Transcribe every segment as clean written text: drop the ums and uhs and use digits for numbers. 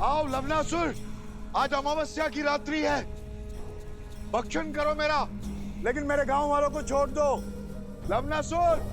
आओ लवनासुर, आज अमावस्या की रात्रि है, भक्षण करो मेरा, लेकिन मेरे गांव वालों को छोड़ दो। लवनासुर!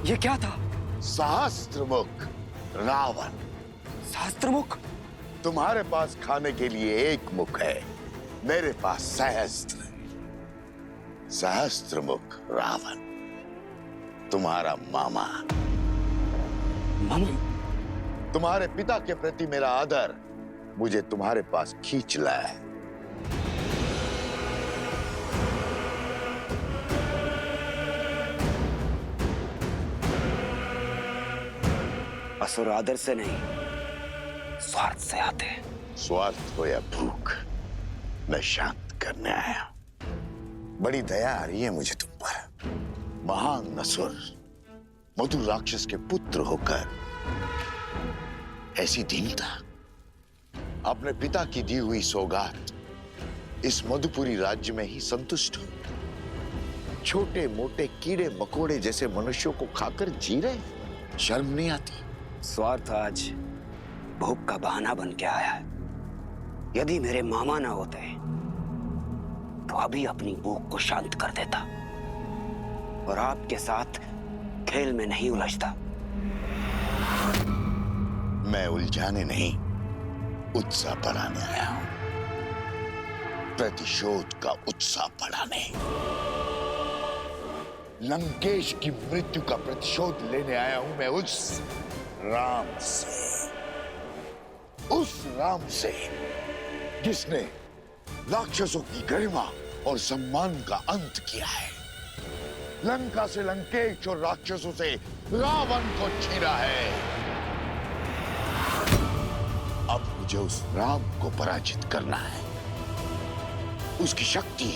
ये क्या था? सहस्त्रमुख रावण। सहस्त्रमुख? तुम्हारे पास खाने के लिए एक मुख है, मेरे पास सहस्त्र। सहस्त्रमुख रावण तुम्हारा मामा। मामा? तुम्हारे पिता के प्रति मेरा आदर मुझे तुम्हारे पास खींच लाया है। असुर आदर से नहीं, स्वार्थ से आते हैं। स्वार्थ हो या भूख, मैं शांत करने आया। बड़ी दया आ रही है मुझे तुम पर। महान असुर, मधुर राक्षस के पुत्र होकर ऐसी दीनता। अपने पिता की दी हुई सौगात इस मधुपुरी राज्य में ही संतुष्ट हो। छोटे मोटे कीड़े मकोड़े जैसे मनुष्यों को खाकर जी रहे, शर्म नहीं आती? स्वार्थ आज भूख का बहाना बन के आया है। यदि मेरे मामा ना होते तो अभी अपनी भूख को शांत कर देता और आपके साथ खेल में नहीं उलझता। मैं उलझाने नहीं, उत्साह बढ़ाने आया हूं। प्रतिशोध का उत्साह बढ़ाने। लंकेश की मृत्यु का प्रतिशोध लेने आया हूं मैं उस राम से, उस राम से जिसने राक्षसों की गरिमा और सम्मान का अंत किया है। लंका से लंकेश और राक्षसों से रावण को छीना है। अब मुझे उस राम को पराजित करना है। उसकी शक्ति,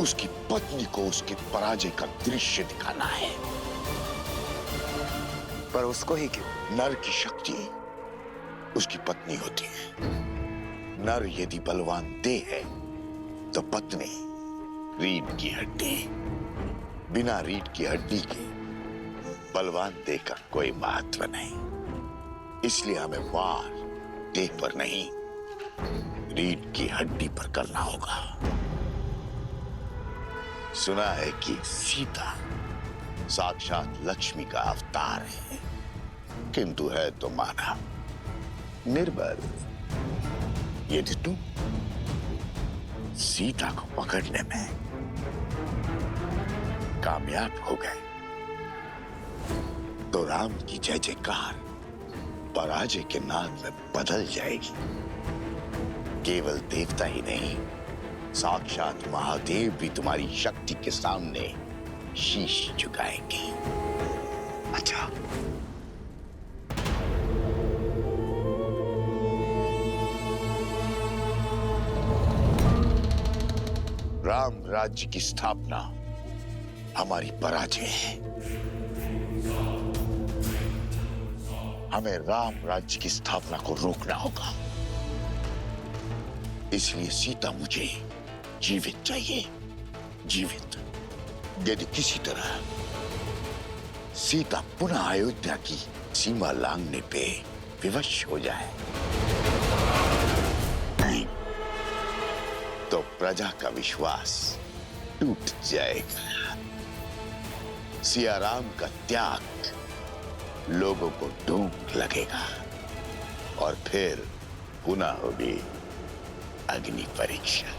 उसकी पत्नी को उसके पराजय का दृश्य दिखाना है। पर उसको ही क्यों? नर की शक्ति उसकी पत्नी होती है। नर यदि बलवान देह है तो पत्नी रीढ़ की हड्डी। बिना रीढ़ की हड्डी के बलवान देह का कोई महत्व नहीं। इसलिए हमें वार देह पर नहीं, रीढ़ की हड्डी पर करना होगा। सुना है कि सीता साक्षात लक्ष्मी का अवतार है, किंतु है तो मानव, निर्बल। यदि तुम सीता को पकड़ने में कामयाब हो गए तो राम की जय जयकार पराजय के नाद में बदल जाएगी। केवल देवता ही नहीं, साक्षात महादेव भी तुम्हारी शक्ति के सामने शीश झुकाएंगे। अच्छा, राम राज्य की स्थापना हमारी पराजय है। हमें राम राज्य की स्थापना को रोकना होगा। इसलिए सीता मुझे जीवित चाहिए, जीवित। यदि किसी तरह सीता पुनः अयोध्या की सीमा लांघने पे विवश हो जाए तो प्रजा का विश्वास टूट जाएगा। सियाराम का त्याग लोगों को ढूंढ लगेगा। और फिर पुनः होगी अग्नि परीक्षा।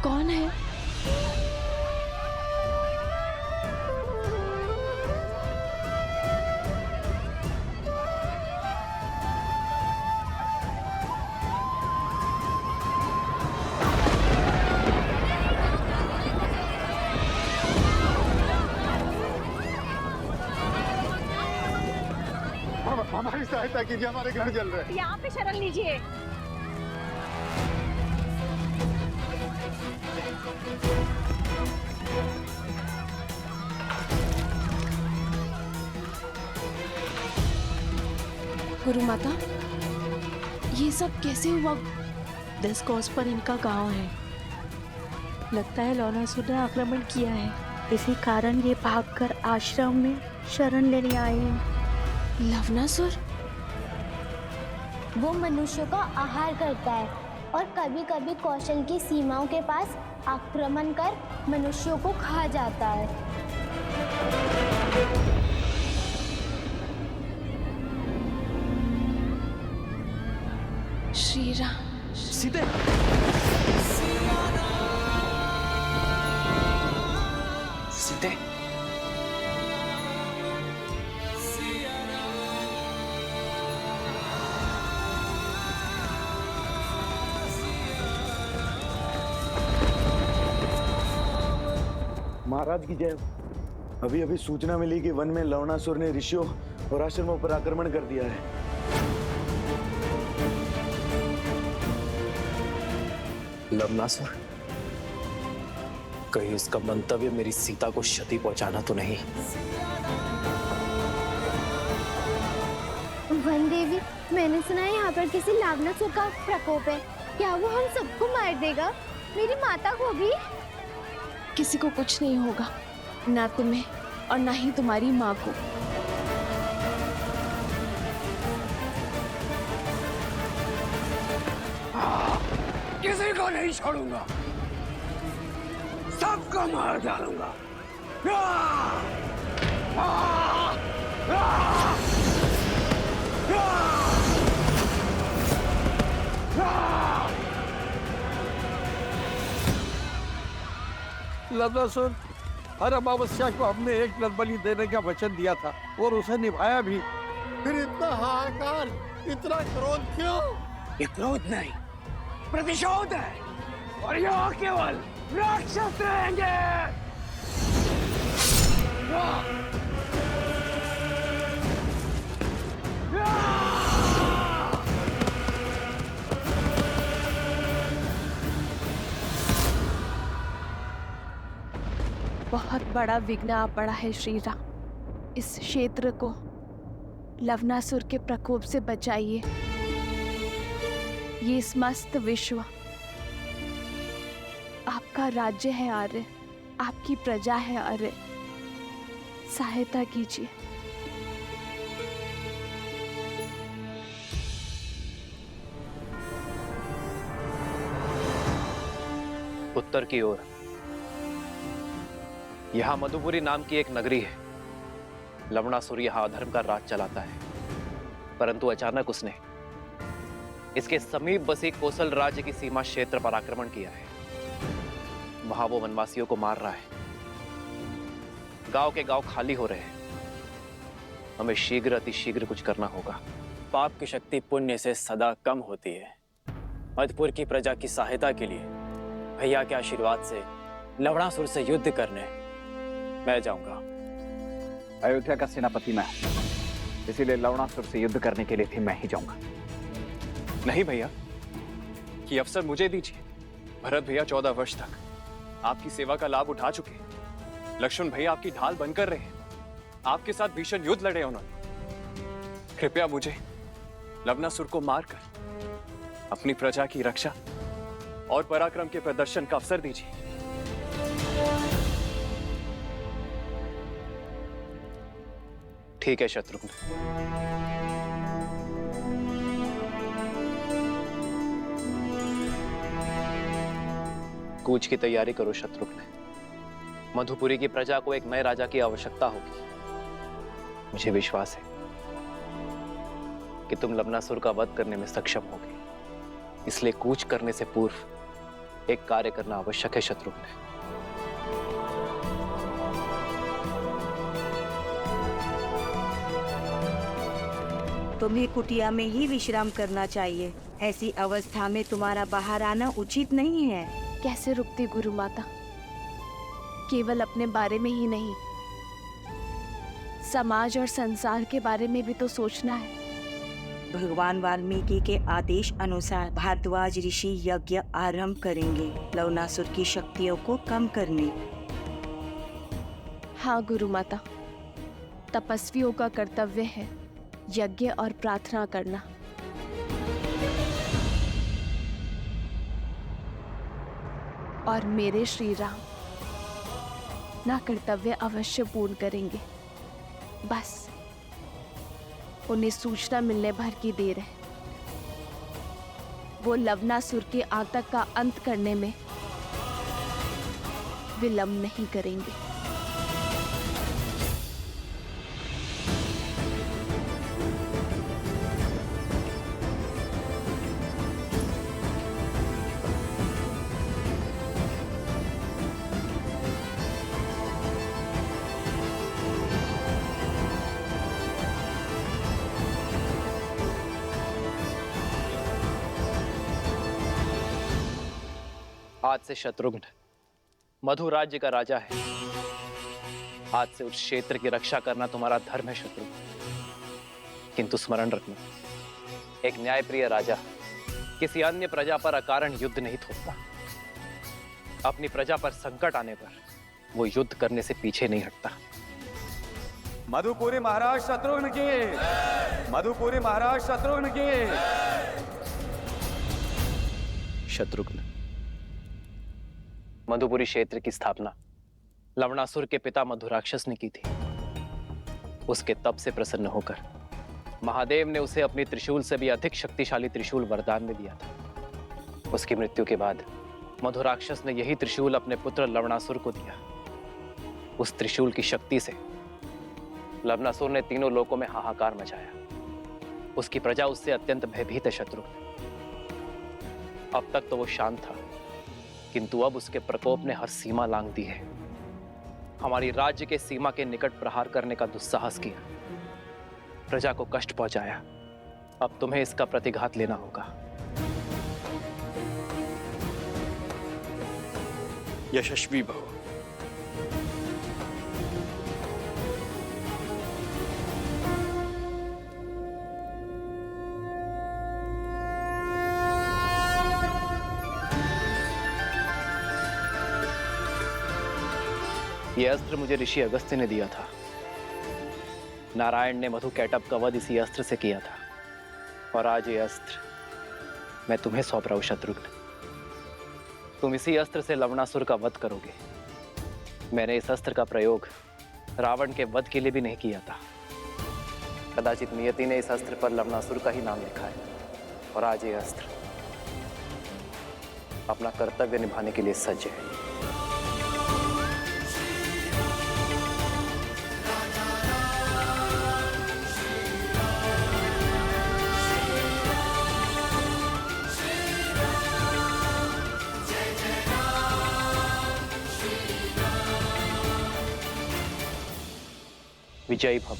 कौन है? हमारी सहायता कीजिए, हमारे घर जल रहे हैं। यहाँ पे शरण लीजिए। गुरु माता, ये सब कैसे हुआ? 10 कोस पर इनका गांव है। लगता है लवणासुर ने आक्रमण किया है। इसी कारण ये भागकर आश्रम में शरण लेने आए हैं। लवणासुर? वो मनुष्यों का आहार करता है और कभी कभी कौशल की सीमाओं के पास आक्रमण कर मनुष्यों को खा जाता है। श्री राम। सीते, सीते, महाराज की जय। अभी अभी सूचना मिली कि वन में लवणासुर ने ऋषियों और आश्रमों पर आक्रमण कर दिया है। लवणासुर, कहीं उसका मंतव्य मेरी सीता को क्षति पहुंचाना तो नहीं? वन देवी, मैंने सुना है यहाँ पर किसी लवणासुर का प्रकोप है। क्या वो हम सबको मार देगा? मेरी माता को भी? किसी को कुछ नहीं होगा, ना तुम्हें और ना ही तुम्हारी माँ को। किसी को नहीं छोड़ूंगा, सबको मार डालूंगा। लवणासुर, हर अमावस्या को हमने एक नर बलि देने का वचन दिया था और उसे निभाया भी। फिर इतना हाहाकार, इतना क्रोध क्यों? ये क्रोध नहीं, प्रतिशोध है। और यहाँ केवल राक्षस रहेंगे। बहुत बड़ा विघ्न आ पड़ा है श्री राम। इस क्षेत्र को लवणासुर के प्रकोप से बचाइए। ये समस्त विश्व आपका राज्य है आर्य, आपकी प्रजा है आर्य। सहायता कीजिए। उत्तर की ओर यहां मधुपुरी नाम की एक नगरी है। लवणासुर यहां अधर्म का राज चलाता है, परंतु अचानक उसने इसके समीप बसी कोसल राज्य की सीमा क्षेत्र पर आक्रमण किया है। वहां वो वनवासियों को मार रहा है। गांव के गांव खाली हो रहे हैं। हमें शीघ्र अतिशीघ्र कुछ करना होगा। पाप की शक्ति पुण्य से सदा कम होती है। मधुपुर की प्रजा की सहायता के लिए भैया के आशीर्वाद से लवणासुर से युद्ध करने मैं जाऊंगा। अयोध्या का सेनापति मैं, इसीलिए लवणासुर से युद्ध करने के लिए भी मैं ही जाऊंगा। नहीं भैया, ये अवसर मुझे दीजिए। भरत भैया 14 वर्ष तक आपकी सेवा का लाभ उठा चुके हैं। लक्ष्मण भैया आपकी ढाल बनकर रहे हैं। आपके साथ भीषण युद्ध लड़े उन्होंने। कृपया मुझे लवणासुर को मारकर अपनी प्रजा की रक्षा और पराक्रम के प्रदर्शन का अवसर दीजिए। ठीक है शत्रुघ्न। कूच की तैयारी करो शत्रुघ्न। मधुपुरी की प्रजा को एक नए राजा की आवश्यकता होगी। मुझे विश्वास है कि तुम लवणासुर का वध करने में सक्षम होगे। इसलिए कूच करने से पूर्व एक कार्य करना आवश्यक है शत्रुघ्न। तुम्हें कुटिया में ही विश्राम करना चाहिए। ऐसी अवस्था में तुम्हारा बाहर आना उचित नहीं है। कैसे रुकती गुरु माता? केवल अपने बारे में ही नहीं, समाज और संसार के बारे में भी तो सोचना है। भगवान वाल्मीकि के आदेश अनुसार भारद्वाज ऋषि यज्ञ आरंभ करेंगे लवणासुर की शक्तियों को कम करने। हाँ गुरु माता, तपस्वियों का कर्तव्य है यज्ञ और प्रार्थना करना। और मेरे श्री राम ना कर्तव्य अवश्य पूर्ण करेंगे। बस उन्हें सूचना मिलने भर की देर है। वो लवणासुर के आतंक का अंत करने में विलंब नहीं करेंगे। आज से शत्रुघ्न मधु राज्य का राजा है। आज से उस क्षेत्र की रक्षा करना तुम्हारा धर्म है शत्रुघ्न। किंतु स्मरण रखना, एक न्यायप्रिय राजा किसी अन्य प्रजा पर अकारण युद्ध नहीं थोपता। अपनी प्रजा पर संकट आने पर वो युद्ध करने से पीछे नहीं हटता। मधुपुरी महाराज शत्रुघ्न की, मधुपुरी महाराज शत्रुघ्न की। शत्रुघ्न, मधुपुरी क्षेत्र की स्थापना लवणासुर के पिता मधुराक्षस ने की थी। उसके तप से प्रसन्न होकर महादेव ने उसे अपनी त्रिशूल से भी अधिक शक्तिशाली त्रिशूल वरदान में दिया था। उसकी मृत्यु के बाद मधुराक्षस ने यही त्रिशूल अपने पुत्र लवणासुर को दिया। उस त्रिशूल की शक्ति से लवणासुर ने तीनों लोकों में हाहाकार मचाया। उसकी प्रजा उससे अत्यंत भयभीत है शत्रुघ्न। अब तक तो वो शांत था, किंतु अब उसके प्रकोप ने हर सीमा लांघ दी है। हमारी राज्य के सीमा के निकट प्रहार करने का दुस्साहस किया, प्रजा को कष्ट पहुंचाया। अब तुम्हें इसका प्रतिघात लेना होगा। यशस्वी भव। यह अस्त्र मुझे ऋषि अगस्त्य ने दिया था। नारायण ने मधु कैटभ का वध इसी अस्त्र से किया था, और आज ये अस्त्र मैं तुम्हें सौंप रहा हूं शत्रुघ्न। तुम इसी अस्त्र से लवणासुर का वध करोगे। मैंने इस अस्त्र का प्रयोग रावण के वध के लिए भी नहीं किया था। कदाचित नियति ने इस अस्त्र पर लवणासुर का ही नाम लिखा है, और आज ये अस्त्र अपना कर्तव्य निभाने के लिए सज्ज है। विजयी भव।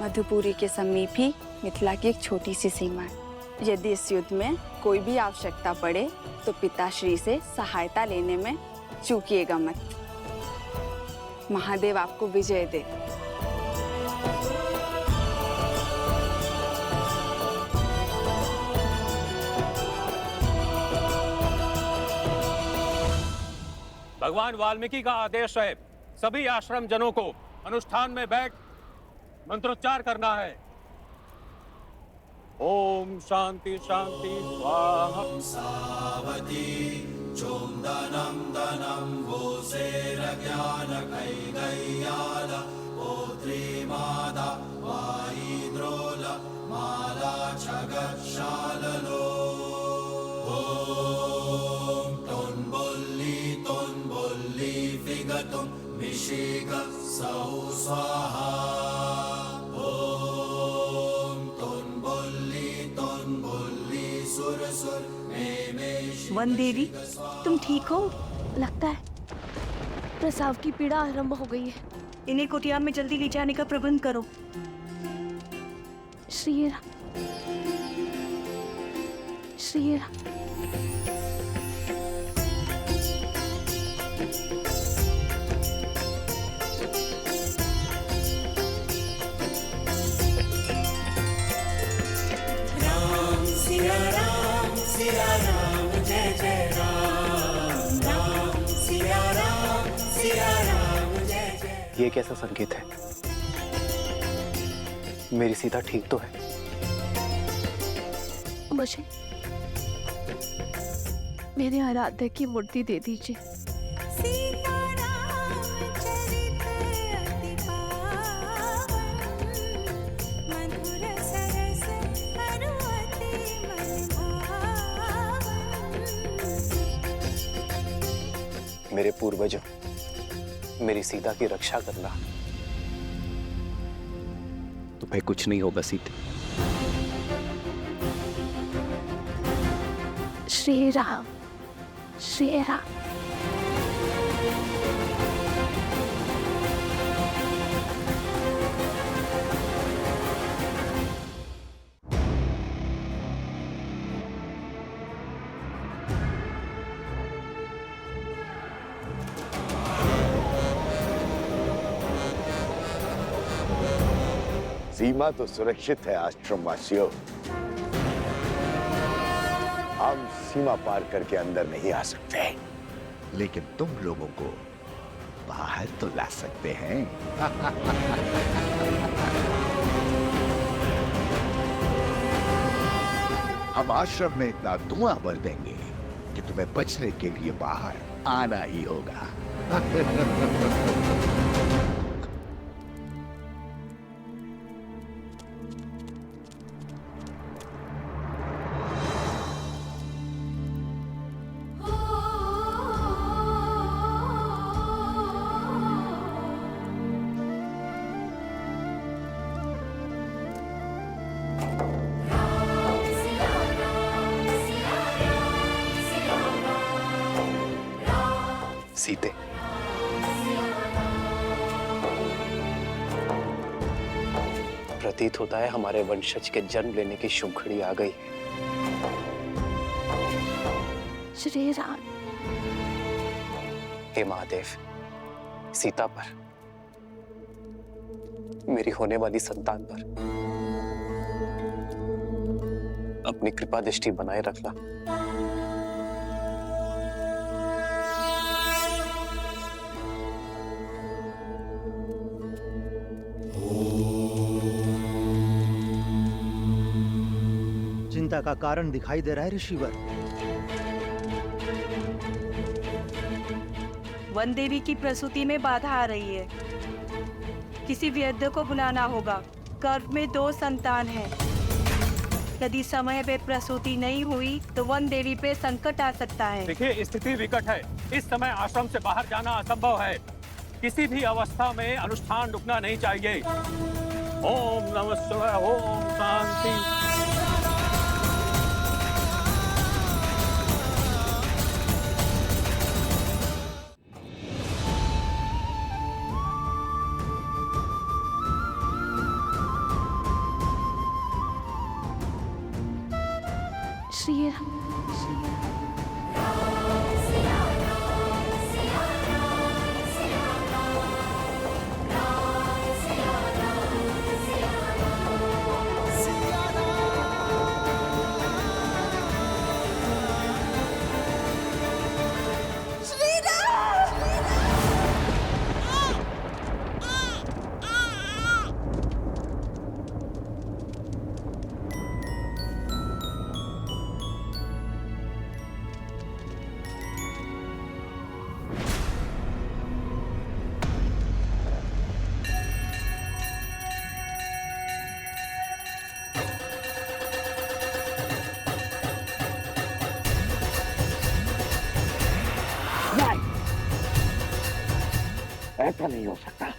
मधुपुरी के समीप ही मिथिला की एक छोटी सी सीमा है। यदि इस युद्ध में कोई भी आवश्यकता पड़े तो पिताश्री से सहायता लेने में चूकिएगा मत। महादेव आपको विजय दे। भगवान वाल्मीकि का आदेश है, सभी आश्रम जनों को अनुष्ठान में बैठ मंत्रोच्चार करना है। ओम शांति शांति स्वाहा। वन देवी, तुम ठीक हो? लगता है प्रसव की पीड़ा आरंभ हो गई है। इन्हें कुटिया में जल्दी ले जाने का प्रबंध करो। श्री राम, श्री राम। ये कैसा संकेत है? मेरी सीता ठीक तो है? मुझे मेरे आराध्य की मूर्ति दे दीजिए। मेरे पूर्वजों, मेरी सीता की रक्षा करना। तुम्हें कुछ नहीं होगा सीते। श्री राम, श्री राम। सीमा तो सुरक्षित है आश्रमवासियों। हम सीमा पार करके अंदर नहीं आ सकते, लेकिन तुम लोगों को बाहर तो ला सकते हैं। हम आश्रम में इतना धुआं भर देंगे कि तुम्हें बचने के लिए बाहर आना ही होगा। सीते, प्रतीत होता है हमारे वंशज के जन्म लेने की शुभ घड़ी आ गई। श्री राम। हे महादेव, सीता पर, मेरी होने वाली संतान पर अपनी कृपा दृष्टि बनाए रखना। चिंता का कारण दिखाई दे रहा है ऋषिवर। वन देवी की प्रसूति में बाधा आ रही है। किसी वैद्य को बुलाना होगा। गर्भ में 2 संतान हैं। यदि समय पे प्रसूति नहीं हुई तो वन देवी पे संकट आ सकता है। देखिए, स्थिति विकट है। इस समय आश्रम से बाहर जाना असंभव है। किसी भी अवस्था में अनुष्ठान रुकना नहीं चाहिए। ओम नमः शिवाय। ओम शांति। श्री राम, श्री राम। ऐसा नहीं हो सकता।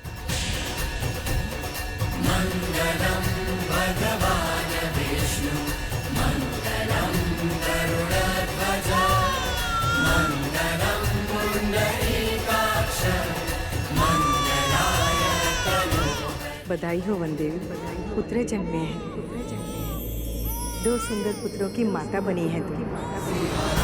बधाई हो वनदेवी, पुत्र जन्मे हैं। 2 सुंदर पुत्रों की माता बनी है तुम।